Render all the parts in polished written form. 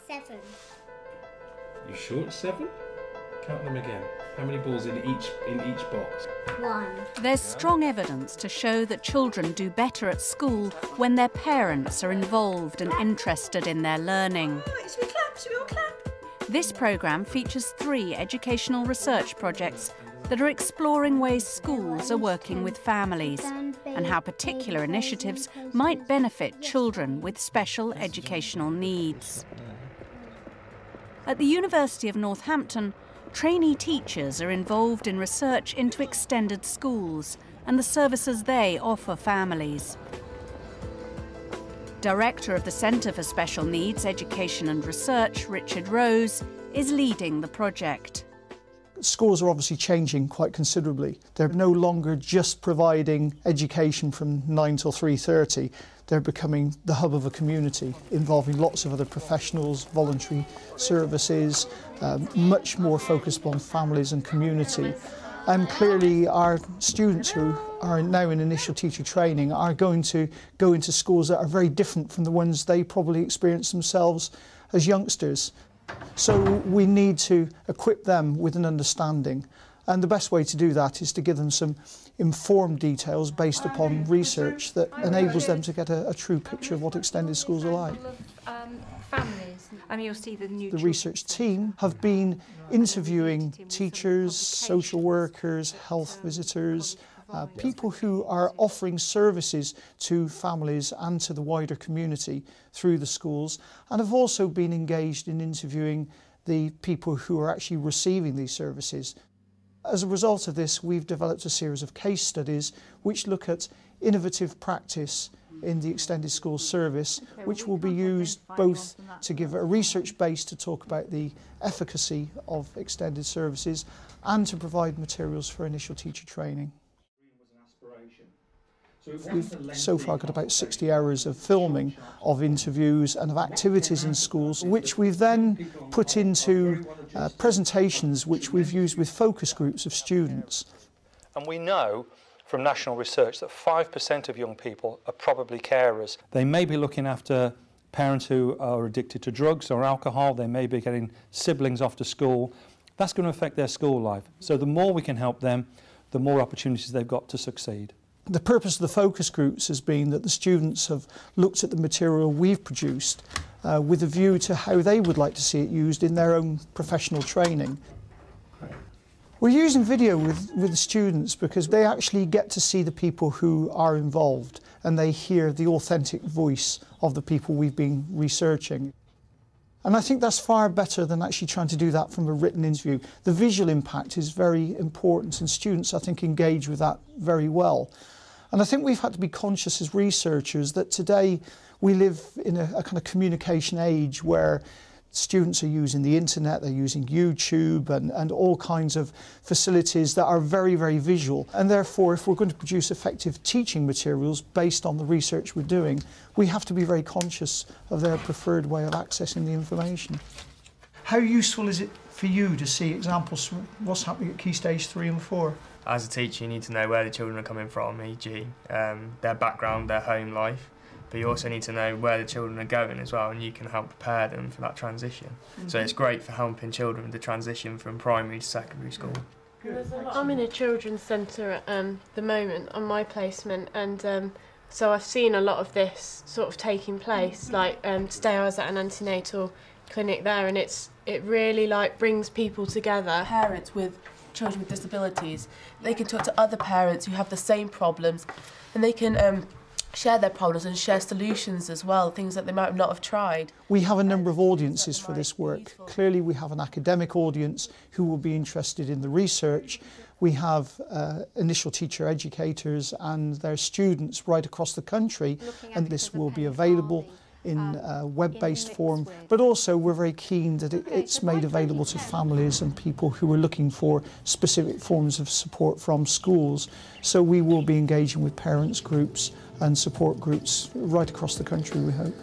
7. You sure it's 7? Count them again. How many balls in each box? 1. There's strong evidence to show that children do better at school when their parents are involved and interested in their learning. Should we clap? Should we all clap? This programme features 3 educational research projects that are exploring ways schools are working with families and how particular initiatives might benefit children with special educational needs. At the University of Northampton, trainee teachers are involved in research into extended schools and the services they offer families. Director of the Centre for Special Needs Education and Research, Richard Rose, is leading the project. Schools are obviously changing quite considerably. They're no longer just providing education from 9 till 3:30. They're becoming the hub of a community, involving lots of other professionals, voluntary services, much more focused on families and community. And clearly our students who are now in initial teacher training are going to go into schools that are very different from the ones they probably experienced themselves as youngsters. So we need to equip them with an understanding. And the best way to do that is to give them some informed details based upon research that enables them to get a true picture of what extended schools are like. Families, and you'll see the new. The research team have been interviewing teachers, social workers, health visitors, people who are offering services to families and to the wider community through the schools, and have also been engaged in interviewing the people who are actually receiving these services. As a result of this, we've developed a series of case studies which look at innovative practice in the extended school service, which will be used both to give a research base to talk about the efficacy of extended services and to provide materials for initial teacher training. We've so far got about 60 hours of filming of interviews and of activities in schools, which we've then put into presentations which we've used with focus groups of students. And we know from national research that 5% of young people are probably carers. They may be looking after parents who are addicted to drugs or alcohol. They may be getting siblings off to school. That's going to affect their school life. So the more we can help them, the more opportunities they've got to succeed. The purpose of the focus groups has been that the students have looked at the material we've produced with a view to how they would like to see it used in their own professional training. We're using video with the students because they actually get to see the people who are involved and they hear the authentic voice of the people we've been researching. And I think that's far better than actually trying to do that from a written interview. The visual impact is very important and students, I think, engage with that very well. And I think we've had to be conscious as researchers that today we live in a kind of communication age where students are using the internet, they're using YouTube and all kinds of facilities that are very, very visual. And therefore, if we're going to produce effective teaching materials based on the research we're doing, we have to be very conscious of their preferred way of accessing the information. How useful is it for you to see examples of what's happening at Key Stage 3 and 4? As a teacher, you need to know where the children are coming from, e.g. Their background, their home life, but you also need to know where the children are going as well, and you can help prepare them for that transition. So it's great for helping children with the transition from primary to secondary school. I'm in a children's centre at the moment on my placement, and so I've seen a lot of this sort of taking place. Like today I was at an antenatal clinic there, and it really like brings people together. Parents with children with disabilities, they can talk to other parents who have the same problems, and they can share their problems and share solutions as well, things that they might not have tried. We have a number of audiences for this work. Clearly we have an academic audience who will be interested in the research. We have initial teacher educators and their students right across the country, and this will be available in web-based form, but also we're very keen that it's made available to families and people who are looking for specific forms of support from schools. So we will be engaging with parents groups and support groups right across the country, we hope.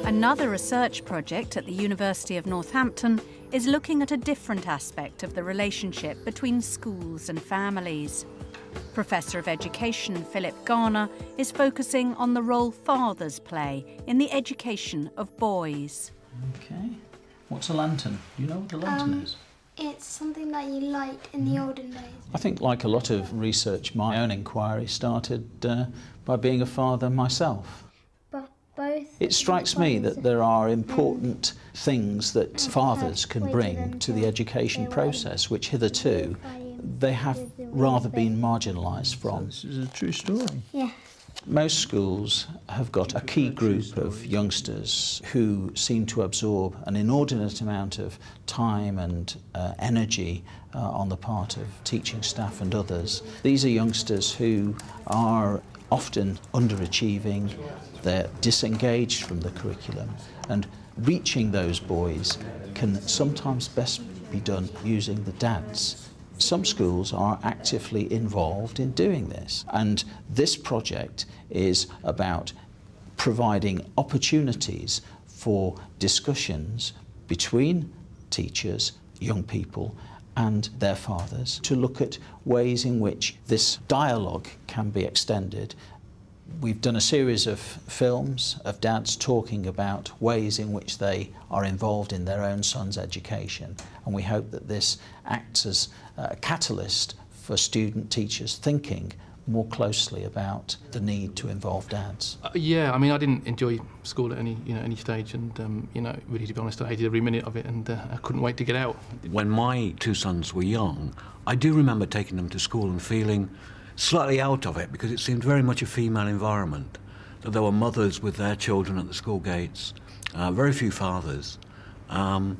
Another research project at the University of Northampton is looking at a different aspect of the relationship between schools and families. Professor of Education Philip Garner is focusing on the role fathers play in the education of boys. Okay. What's a lantern? Do you know what a lantern is? It's something that you light in the olden days. I think, like a lot of research, my own inquiry started by being a father myself. But both. It strikes me that there are important things that fathers can bring to the education process, which hitherto they have rather been marginalised from. This is a true story. Yeah. Most schools have got a key group of youngsters who seem to absorb an inordinate amount of time and energy on the part of teaching staff and others. These are youngsters who are often underachieving, they're disengaged from the curriculum, and reaching those boys can sometimes best be done using the dads. Some schools are actively involved in doing this, and this project is about providing opportunities for discussions between teachers, young people and their fathers to look at ways in which this dialogue can be extended. We've done a series of films of dads talking about ways in which they are involved in their own son's education, and we hope that this acts as a catalyst for student teachers thinking more closely about the need to involve dads. Yeah, I mean, I didn't enjoy school at any stage, and really, to be honest, I hated every minute of it, and I couldn't wait to get out. When my two sons were young, I do remember taking them to school and feeling slightly out of it, because it seemed very much a female environment. That there were mothers with their children at the school gates, very few fathers, and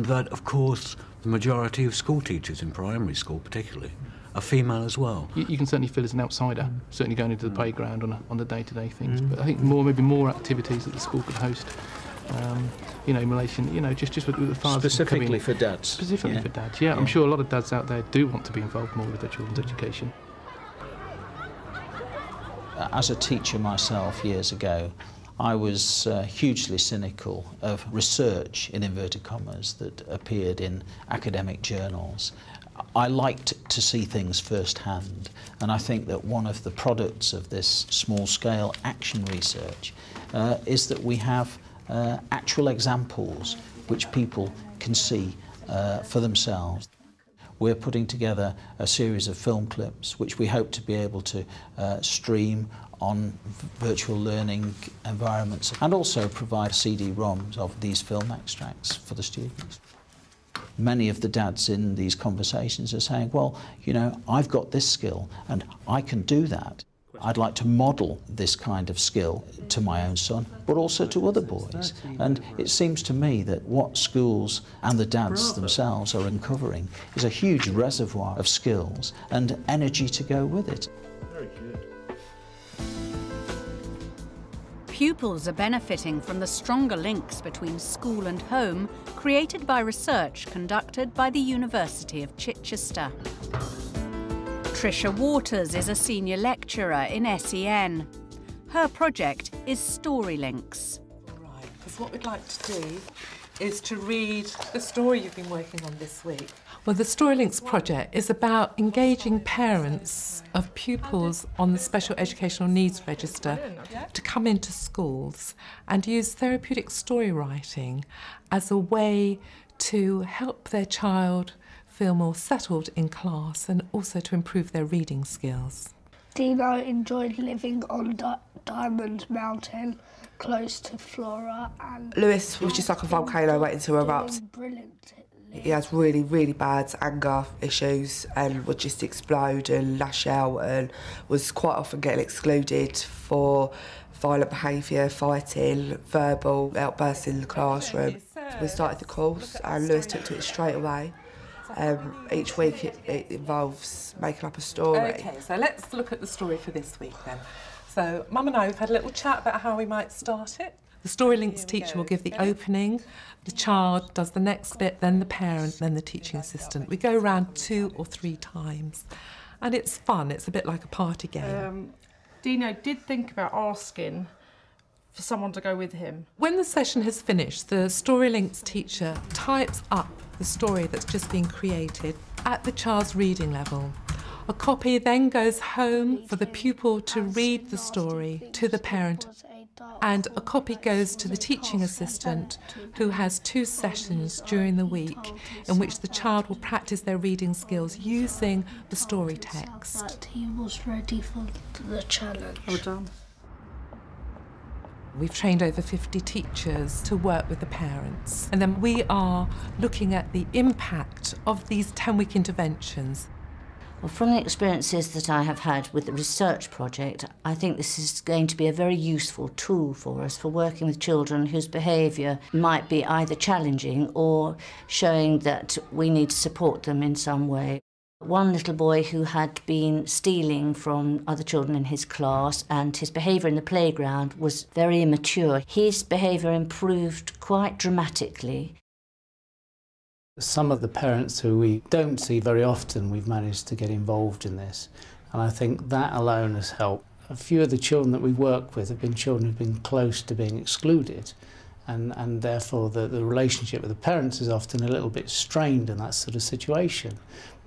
that, of course, the majority of school teachers in primary school particularly are female as well. You can certainly feel as an outsider, certainly going into the playground on the day-to-day things, but I think maybe more activities that the school could host, in relation, just with the fathers. Specifically for dads? Specifically for dads, yeah. I'm sure a lot of dads out there do want to be involved more with their children's education. As a teacher myself years ago, I was hugely cynical of research, in inverted commas, that appeared in academic journals. I liked to see things firsthand, and I think that one of the products of this small-scale action research is that we have actual examples which people can see for themselves. We're putting together a series of film clips which we hope to be able to stream on virtual learning environments, and also provide CD-ROMs of these film extracts for the students. Many of the dads in these conversations are saying, well, I've got this skill and I can do that. I'd like to model this kind of skill to my own son, but also to other boys. And it seems to me that what schools and the dads themselves are uncovering is a huge reservoir of skills and energy to go with it. Very good. Pupils are benefiting from the stronger links between school and home created by research conducted by the University of Chichester. Tricia Waters is a senior lecturer in SEN. Her project is StoryLinks. Right, because what we'd like to do is to read the story you've been working on this week. Well, the StoryLinks project is about engaging parents of pupils on the Special Educational Needs Register to come into schools and use therapeutic story writing as a way to help their child feel more settled in class and also to improve their reading skills. Dino enjoyed living on Diamond Mountain, close to Flora, and Lewis was just like a volcano waiting to erupt. He has really, really bad anger issues and would just explode and lash out, and was quite often getting excluded for violent behaviour, fighting, verbal outbursts in the classroom. We started the course and Lewis took to it straight away. Each week it involves making up a story. OK, so let's look at the story for this week then. So Mum and I have had a little chat about how we might start it. The StoryLinks teacher will give the opening, the child does the next bit, then the parent, then the teaching assistant. We go around 2 or 3 times and it's fun, it's a bit like a party game. Dino did think about asking for someone to go with him. When the session has finished, the StoryLinks teacher types up the story that's just been created at the child's reading level. A copy then goes home for the pupil to read the story to the parent, and a copy goes to the teaching assistant, who has 2 sessions during the week in which the child will practice their reading skills using the story text. That he was ready for the challenge. Well done. We've trained over 50 teachers to work with the parents, and then we are looking at the impact of these 10-week interventions. Well, from the experiences that I have had with the research project, I think this is going to be a very useful tool for us for working with children whose behaviour might be either challenging or showing that we need to support them in some way. One little boy who had been stealing from other children in his class, and his behaviour in the playground was very immature. His behaviour improved quite dramatically. Some of the parents who we don't see very often, we've managed to get involved in this, and I think that alone has helped. A few of the children that we work with have been children who've been close to being excluded, and therefore the relationship with the parents is often a little bit strained in that sort of situation.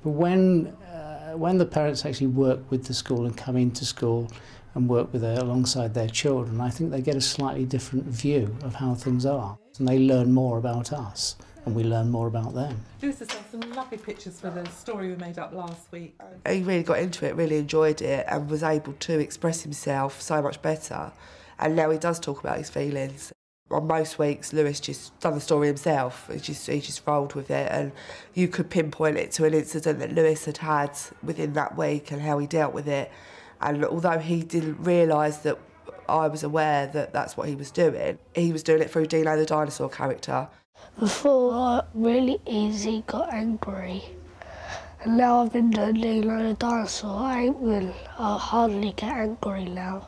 But when the parents actually work with the school and come into school and work with alongside their children, I think they get a slightly different view of how things are, and they learn more about us and we learn more about them. Lewis has done some lovely pictures for the story we made up last week. He really got into it, really enjoyed it, and was able to express himself so much better. And now he does talk about his feelings. On most weeks, Lewis just done the story himself. He just rolled with it, and you could pinpoint it to an incident that Lewis had had within that week and how he dealt with it. And although he didn't realise that I was aware that that's what he was doing it through Dino the dinosaur character. Before, I really easy got angry. And now I've been doing Dino the dinosaur, I hardly get angry now.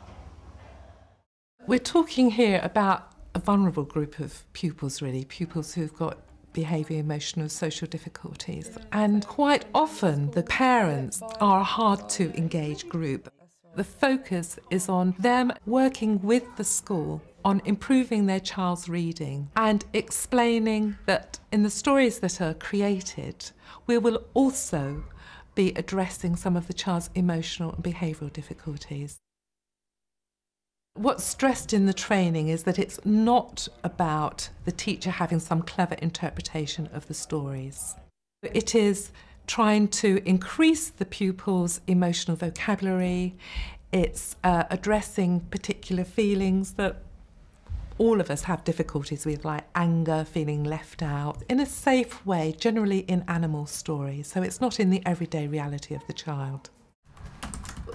We're talking here about a vulnerable group of pupils, really, pupils who've got behaviour, emotional, social difficulties. And quite often the parents are a hard to engage group. The focus is on them working with the school on improving their child's reading and explaining that in the stories that are created, we will also be addressing some of the child's emotional and behavioural difficulties. What's stressed in the training is that it's not about the teacher having some clever interpretation of the stories. It is trying to increase the pupil's emotional vocabulary. It's addressing particular feelings that all of us have difficulties with, like anger, feeling left out, in a safe way, generally in animal stories, so it's not in the everyday reality of the child.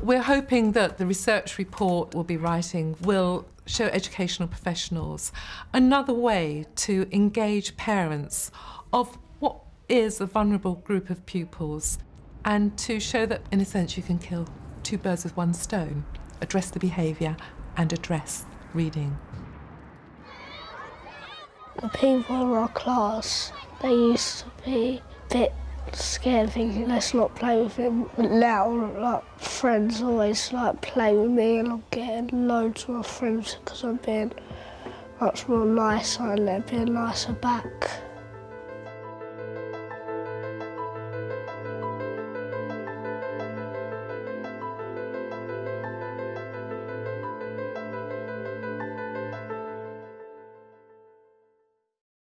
We're hoping that the research report we'll be writing will show educational professionals another way to engage parents of what is a vulnerable group of pupils, and to show that, in a sense, you can kill 2 birds with 1 stone, address the behaviour and address reading. The people in our class, they used to be a bit scared, thinking let's not play with him. But now, like, friends always play with me, and I'm getting loads more friends because I'm being much more nicer and they're being nicer back.